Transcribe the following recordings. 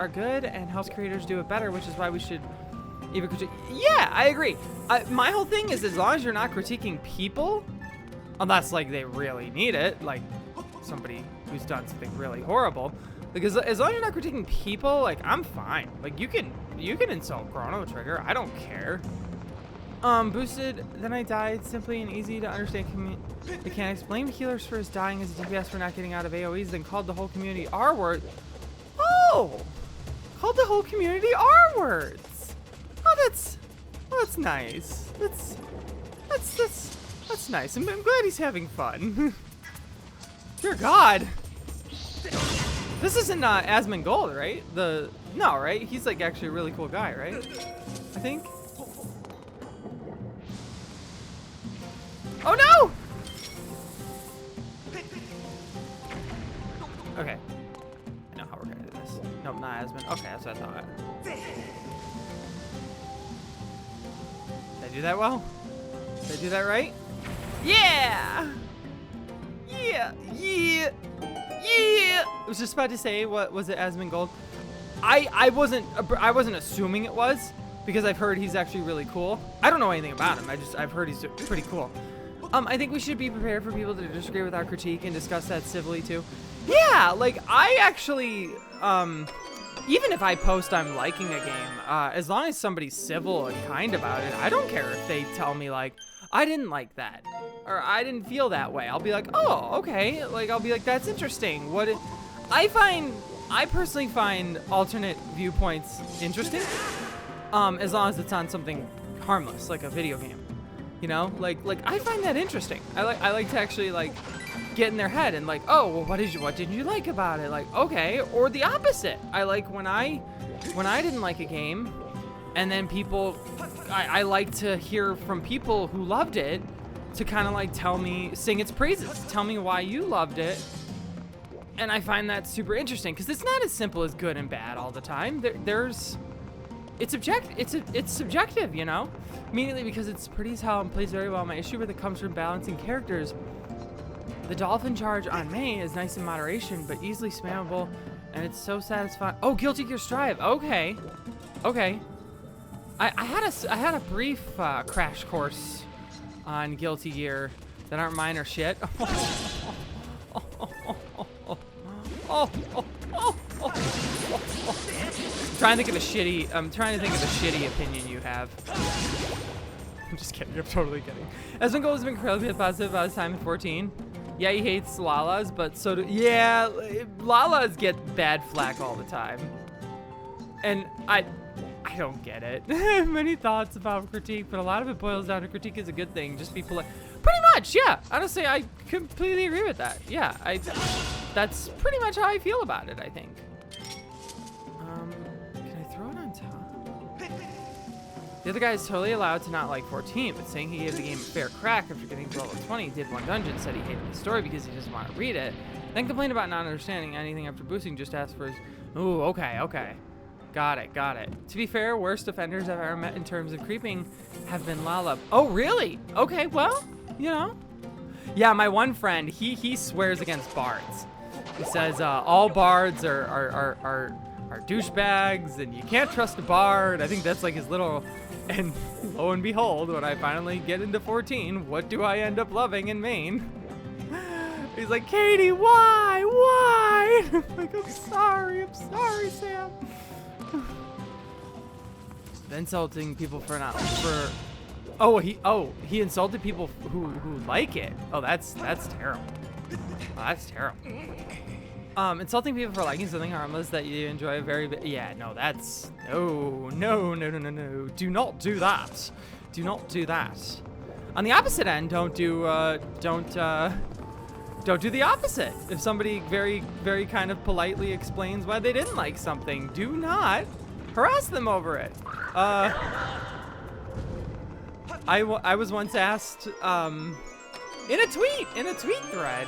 are good and helps creators do it better, which is why we should even critique. Yeah, I agree. My whole thing is, as long as you're not critiquing people, unless like they really need it, like somebody who's done something really horrible, because as long as you're not critiquing people, like I'm fine. Like you can insult Chrono Trigger, I don't care. Boosted, then I died. Simply and easy to understand mechanics. Blamed healers for his dying as a DPS for not getting out of AoEs, then called the whole community R-word. Oh! Called the whole community R-words. Oh, that's nice. That's nice. I'm glad he's having fun. Dear God. This isn't Asmongold, right? No, right? He's like actually a really cool guy, right? I think. Oh no! Okay. I know how we're gonna do this. Nope, not Asmon. Okay, that's what I thought. Did I do that well? Did I do that right? Yeah! Yeah! Yeah! Yeah! I was just about to say, what was it, Asmongold? I wasn't assuming it was, because I've heard he's actually really cool. I don't know anything about him. I've heard he's pretty cool. I think we should be prepared for people to disagree with our critique and discuss that civilly too. Yeah, like I actually, even if I post I'm liking a game, as long as somebody's civil and kind about it, I don't care if they tell me like, I didn't like that, or I didn't feel that way. I'll be like, oh, okay. Like, I'll be like, that's interesting. I personally find alternate viewpoints interesting, as long as it's on something harmless, like a video game. You know, like I find that interesting. I like to actually like get in their head and like, oh, well, what didn't you like about it? Like, okay, or the opposite. I like when I didn't like a game, and then people, I like to hear from people who loved it to kind of like sing its praises, tell me why you loved it. And I find that super interesting because it's not as simple as good and bad all the time. It's subjective, you know? Immediately because it's pretty as hell and plays very well. My issue with it comes from balancing characters. The dolphin charge on main is nice in moderation, but easily spammable, and it's so satisfying. Oh, Guilty Gear Strive. Okay. Okay. I had a brief crash course on Guilty Gear that aren't mine or shit. I'm trying to think of a shitty opinion you have. I'm just kidding. I'm totally kidding. Asmongold has been incredibly positive about his time in 14. Yeah, he hates Lalas, but so do... Yeah, Lalas get bad flack all the time. And I don't get it. Many thoughts about critique, but a lot of it boils down to critique is a good thing. Just be polite. Pretty much, yeah. Honestly, I completely agree with that. Yeah, that's pretty much how I feel about it, I think. Can I throw it on top? The other guy is totally allowed to not like 14, but saying he gave the game a fair crack after getting to level 20, did one dungeon, said he hated the story because he doesn't want to read it, then complained about not understanding anything after boosting, just asked for his... Ooh, okay. Got it. To be fair, worst offenders I've ever met in terms of creeping have been Lala. Oh, really? Okay, well, you know. Yeah, my one friend, he swears against bards. He says all bards are douchebags and you can't trust a bard. I think that's like his little... And lo and behold, when I finally get into 14, what do I end up loving in main? He's like, Katie, why? I'm like, I'm sorry, Sam. Insulting people for not he insulted people who like it. Oh, that's terrible. That's terrible. Insulting people for liking something harmless that you enjoy very bit. Yeah, no, that's no. Do not do that. Do not do that. On the opposite end, don't do the opposite. If somebody very, very kind of politely explains why they didn't like something, do not harass them over it. I was once asked in a tweet thread,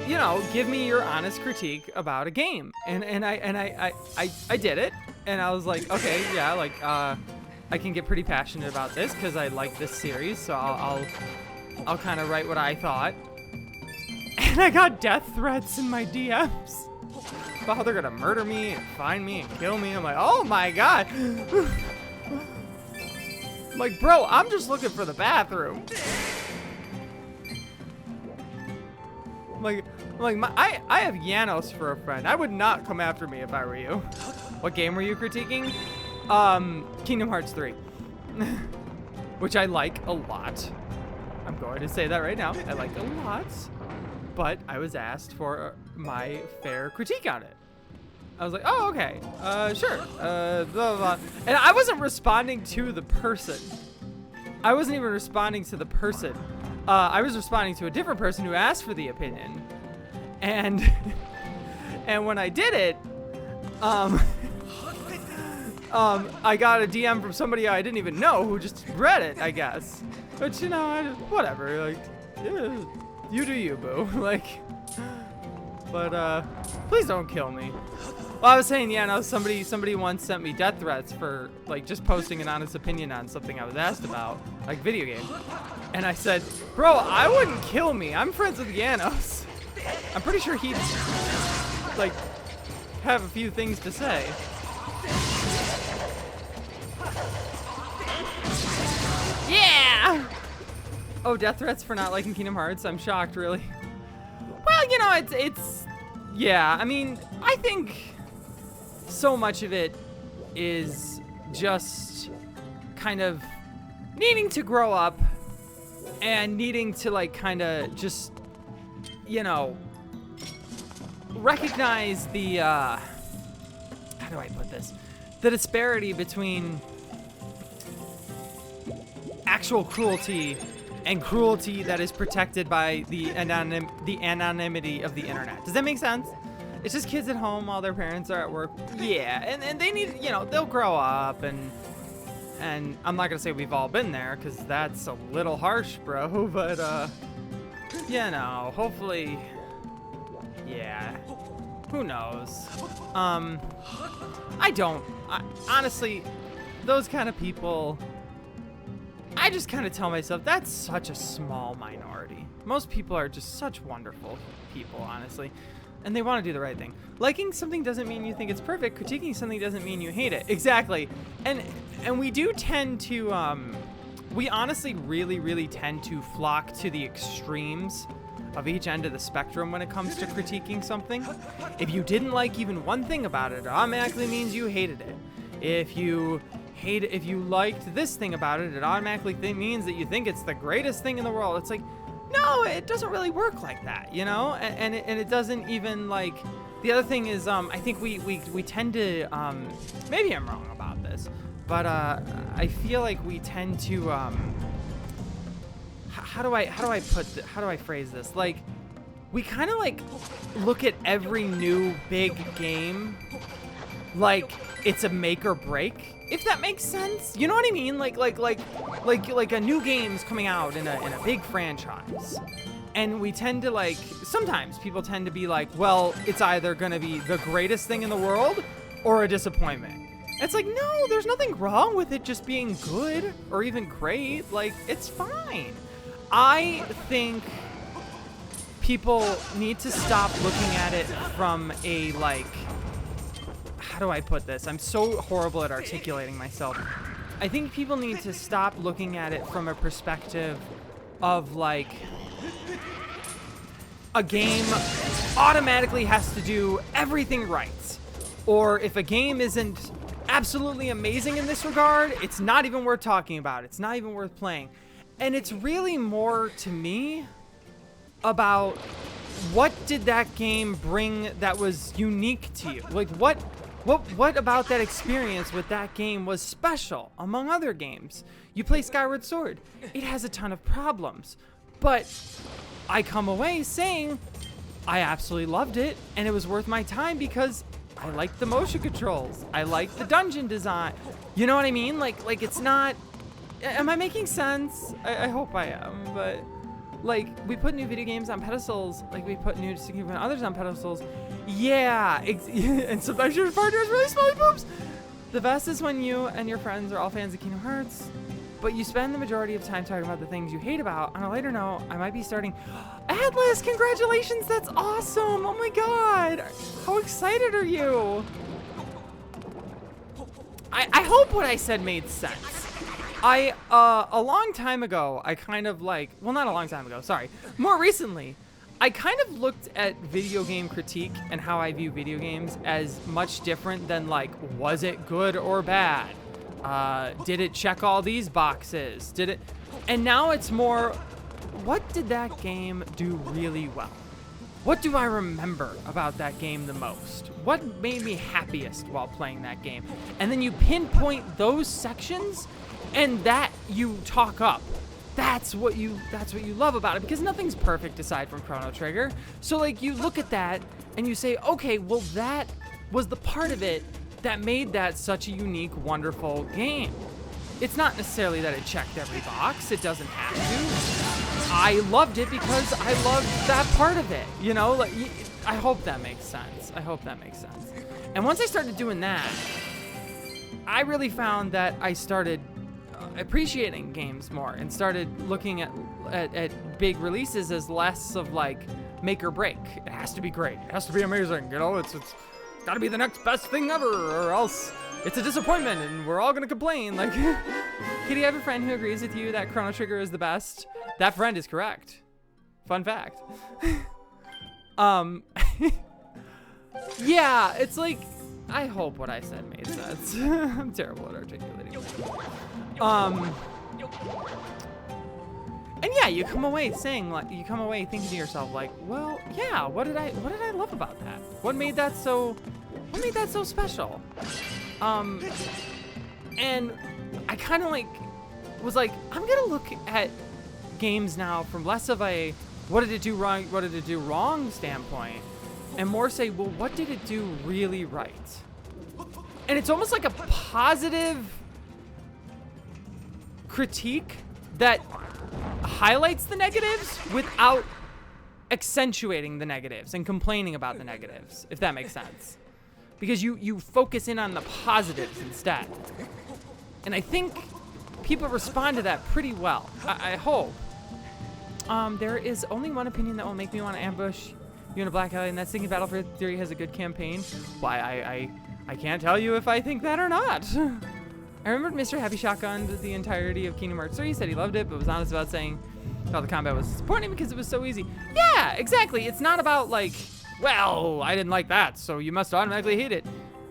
you know, give me your honest critique about a game, and I did it, and I was like, okay, yeah, like I can get pretty passionate about this because I like this series, so I'll kind of write what I thought, and I got death threats in my DMs. about how they're gonna murder me and find me and kill me. I'm like, oh my god. I'm like, bro, I'm just looking for the bathroom. I have Janos for a friend. I would not come after me if I were you. What game were you critiquing? Kingdom Hearts 3. Which I like a lot. I'm going to say that right now. I like it a lot. But I was asked for my fair critique on it. I was like, oh, okay. Sure. Blah, blah, blah. And I wasn't responding to the person. I wasn't even responding to the person. I was responding to a different person who asked for the opinion. And and when I did it, I got a DM from somebody I didn't even know who just read it, I guess. But you know, whatever. Like, yeah, you do you, boo. Like, but please don't kill me. Well, I was saying, yeah, no, somebody once sent me death threats for like just posting an honest opinion on something I was asked about, like video game. And I said, bro, I wouldn't kill me. I'm friends with Janos. I'm pretty sure he'd like have a few things to say. Yeah! Oh, death threats for not liking Kingdom Hearts? I'm shocked, really. Well, you know, it's yeah, I mean, I think so much of it is just kind of needing to grow up and needing to like kind of just, you know, recognize the, how do I put this? The disparity between actual cruelty and cruelty that is protected by the anonymity of the internet. Does that make sense? It's just kids at home while their parents are at work. Yeah, and they need, you know, they'll grow up and I'm not gonna say we've all been there because that's a little harsh, bro, but you know, hopefully, yeah, who knows? Honestly, those kind of people, I just kind of tell myself that's such a small minority. Most people are just such wonderful people, honestly, and they want to do the right thing. Liking something doesn't mean you think it's perfect. Critiquing something doesn't mean you hate it. Exactly. And we do tend to, we honestly really tend to flock to the extremes of each end of the spectrum when it comes to critiquing something. If you didn't like even one thing about it, it automatically means you hated it. If you liked this thing about it, it automatically means that you think it's the greatest thing in the world. It's like, no, it doesn't really work like that, you know? And it doesn't even like, the other thing is, I think we tend to, maybe I'm wrong about this, but I feel like we tend to, how do I phrase this? Like, we kind of like look at every new big game like it's a make or break, if that makes sense. You know what I mean? Like a new game's coming out in a big franchise. And we tend to like, sometimes people tend to be like, well, it's either gonna be the greatest thing in the world or a disappointment. It's like, no, there's nothing wrong with it just being good or even great. Like, it's fine. I think people need to stop looking at it from a, like, how do I put this? I'm so horrible at articulating myself. I think people need to stop looking at it from a perspective of, like, a game automatically has to do everything right. Or if a game isn't absolutely amazing in this regard, it's not even worth talking about. It's not even worth playing. And it's really more, to me, about what did that game bring that was unique to you? Like, what about that experience with that game was special among other games? You play Skyward Sword. It has a ton of problems. But I come away saying I absolutely loved it, and it was worth my time because I liked the motion controls. I liked the dungeon design. You know what I mean? Like it's not... Am I making sense? I hope I am, but... Like, we put new video games on pedestals, like we put new significant others on pedestals. Yeah, and sometimes your partner has really smelly boobs. The best is when you and your friends are all fans of Kingdom Hearts, but you spend the majority of time talking about the things you hate about. On a lighter note, I might be starting... Atlas, congratulations, that's awesome! Oh my god! How excited are you? I hope what I said made sense. A long time ago, I kind of like... Well, not a long time ago, sorry. More recently, I kind of looked at video game critique and how I view video games as much different than, like, was it good or bad? Did it check all these boxes? Did it... And now it's more, what did that game do really well? What do I remember about that game the most? What made me happiest while playing that game? And then you pinpoint those sections, and that you talk up. That's what you love about it, because nothing's perfect aside from Chrono Trigger. So like you look at that and you say, okay, well that was the part of it that made that such a unique, wonderful game. It's not necessarily that it checked every box. It doesn't have to. I loved it because I loved that part of it. You know, like, I hope that makes sense. I hope that makes sense. And once I started doing that, I really found that I started appreciating games more and started looking at big releases as less of like make or break. It has to be great. It has to be amazing. You know, it's gotta be the next best thing ever, or else it's a disappointment and we're all gonna complain. Like, Kitty, I have a friend who agrees with you that Chrono Trigger is the best. That friend is correct. Fun fact. Yeah, it's like, I hope what I said made sense. I'm terrible at articulating. And yeah, you come away thinking to yourself like, well, yeah, what did I love about that? What made that so special? And I kind of like was like, I'm gonna look at games now from less of a what did it do wrong standpoint, and more say, well, what did it do really right? And it's almost like a positive critique that highlights the negatives without accentuating the negatives and complaining about the negatives, if that makes sense. Because you focus in on the positives instead. And I think people respond to that pretty well. I hope. There is only one opinion that will make me want to ambush you in a black alley, and that's thinking Battlefield 3 has a good campaign. Why, I can't tell you if I think that or not. I remembered Mr. Happy shotgunned the entirety of Kingdom Hearts 3. He said he loved it, but was honest about saying how the combat was disappointing because it was so easy. Yeah, exactly. It's not about like, well, I didn't like that, so you must automatically hate it.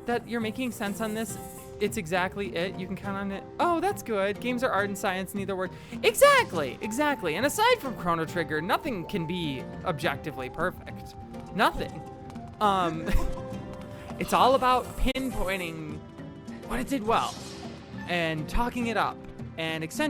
That you're making sense on this. It's exactly it. You can count on it. Oh, that's good. Games are art and science, neither word. Exactly, exactly. And aside from Chrono Trigger, nothing can be objectively perfect. Nothing. It's all about pinpointing what it did well and talking it up and accentuating